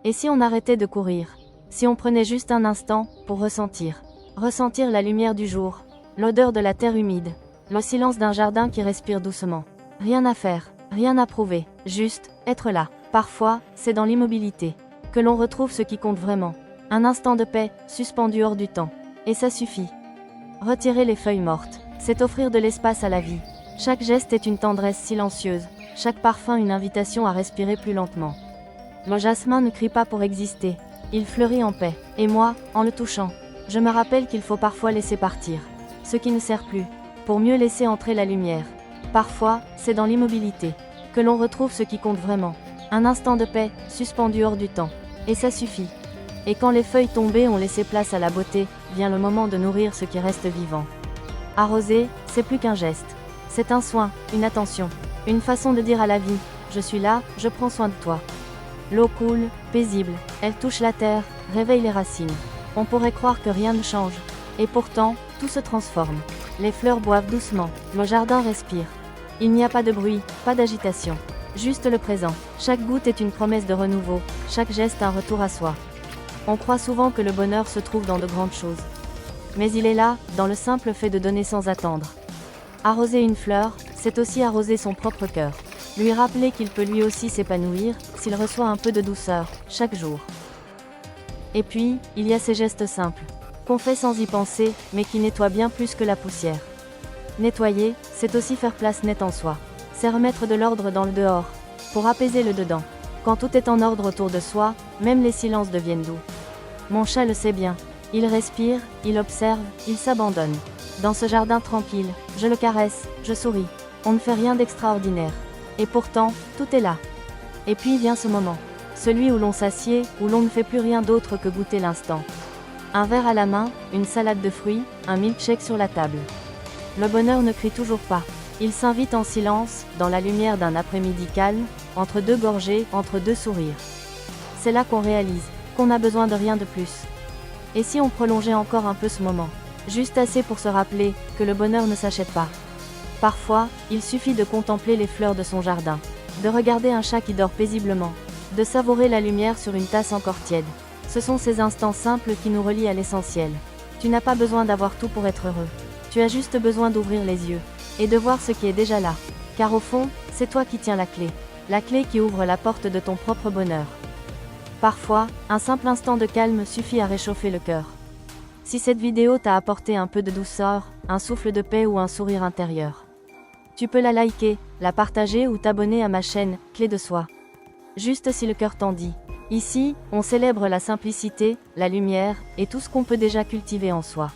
Et si on arrêtait de courir? Si on prenait juste un instant pour ressentir la lumière du jour, l'odeur de la terre humide, le silence d'un jardin qui respire doucement. Rien à faire, rien à prouver, juste être là. Parfois, c'est dans l'immobilité que l'on retrouve ce qui compte vraiment. Un instant de paix, suspendu hors du temps. Et ça suffit. Retirer les feuilles mortes, c'est offrir de l'espace à la vie. Chaque geste est une tendresse silencieuse, chaque parfum une invitation à respirer plus lentement. Le jasmin ne crie pas pour exister, il fleurit en paix. Et moi, en le touchant, je me rappelle qu'il faut parfois laisser partir ce qui ne sert plus, pour mieux laisser entrer la lumière. Parfois, c'est dans l'immobilité que l'on retrouve ce qui compte vraiment. Un instant de paix, suspendu hors du temps. Et ça suffit. Et quand les feuilles tombées ont laissé place à la beauté, vient le moment de nourrir ce qui reste vivant. Arroser, c'est plus qu'un geste. C'est un soin, une attention, une façon de dire à la vie, je suis là, je prends soin de toi. L'eau coule, paisible, elle touche la terre, réveille les racines. On pourrait croire que rien ne change. Et pourtant, tout se transforme. Les fleurs boivent doucement, le jardin respire. Il n'y a pas de bruit, pas d'agitation. Juste le présent. Chaque goutte est une promesse de renouveau, chaque geste un retour à soi. On croit souvent que le bonheur se trouve dans de grandes choses. Mais il est là, dans le simple fait de donner sans attendre. Arroser une fleur, c'est aussi arroser son propre cœur. Lui rappeler qu'il peut lui aussi s'épanouir, s'il reçoit un peu de douceur, chaque jour. Et puis, il y a ces gestes simples, qu'on fait sans y penser, mais qui nettoient bien plus que la poussière. Nettoyer, c'est aussi faire place nette en soi. C'est remettre de l'ordre dans le dehors, pour apaiser le dedans. Quand tout est en ordre autour de soi, même les silences deviennent doux. Mon chat le sait bien. Il respire, il observe, il s'abandonne. Dans ce jardin tranquille, je le caresse, je souris. On ne fait rien d'extraordinaire. Et pourtant, tout est là. Et puis vient ce moment. Celui où l'on s'assied, où l'on ne fait plus rien d'autre que goûter l'instant. Un verre à la main, une salade de fruits, un milkshake sur la table. Le bonheur ne crie toujours pas. Il s'invite en silence, dans la lumière d'un après-midi calme, entre deux gorgées, entre deux sourires. C'est là qu'on réalise qu'on n'a besoin de rien de plus. Et si on prolongeait encore un peu ce moment, juste assez pour se rappeler que le bonheur ne s'achète pas. Parfois, il suffit de contempler les fleurs de son jardin, de regarder un chat qui dort paisiblement, de savourer la lumière sur une tasse encore tiède. Ce sont ces instants simples qui nous relient à l'essentiel. Tu n'as pas besoin d'avoir tout pour être heureux. Tu as juste besoin d'ouvrir les yeux et de voir ce qui est déjà là. Car au fond, c'est toi qui tiens la clé qui ouvre la porte de ton propre bonheur. Parfois, un simple instant de calme suffit à réchauffer le cœur. Si cette vidéo t'a apporté un peu de douceur, un souffle de paix ou un sourire intérieur, tu peux la liker, la partager ou t'abonner à ma chaîne, Clé de Soi. Juste si le cœur t'en dit. Ici, on célèbre la simplicité, la lumière, et tout ce qu'on peut déjà cultiver en soi.